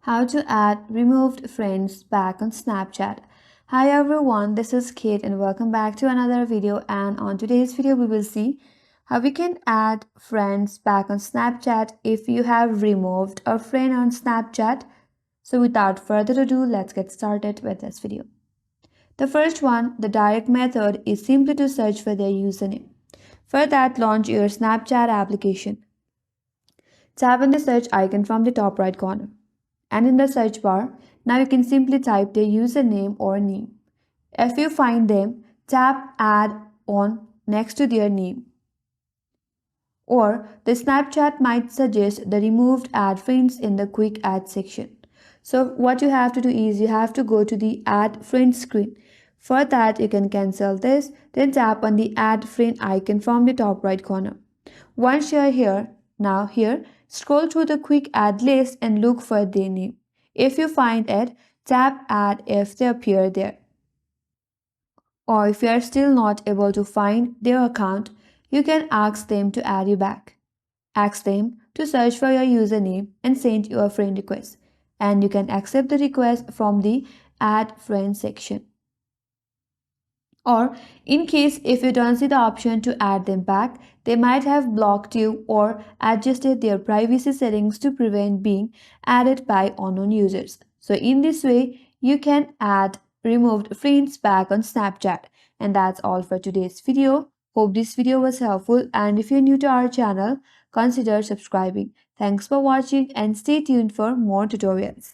How to add removed friends back on Snapchat. Hi everyone, this is Kate and welcome back to another video, and on today's video we will see how we can add friends back on Snapchat if you have removed a friend on Snapchat. So without further ado, let's get started with this video. The first one, the direct method, is simply to search for their username. For that, launch your Snapchat application. Tap on the search icon from the top right corner. And in the search bar, now you can simply type their username or name. If you find them, tap Add on next to their name. Or the Snapchat might suggest the removed add friends in the quick add section. So what you have to do is you have to go to the add friend screen. For that, you can cancel this, then tap on the add friend icon from the top right corner. Once you are here, now here, scroll through the quick add list and look for their name. If you find it, tap add if they appear there. Or if you are still not able to find their account, you can ask them to add you back. Ask them to search for your username and send you a friend request. And you can accept the request from the add friend section. Or in case if you don't see the option to add them back, they might have blocked you or adjusted their privacy settings to prevent being added by unknown users. So in this way, you can add removed friends back on Snapchat. And that's all for today's video. Hope this video was helpful, and if you're new to our channel, consider subscribing. Thanks for watching and stay tuned for more tutorials.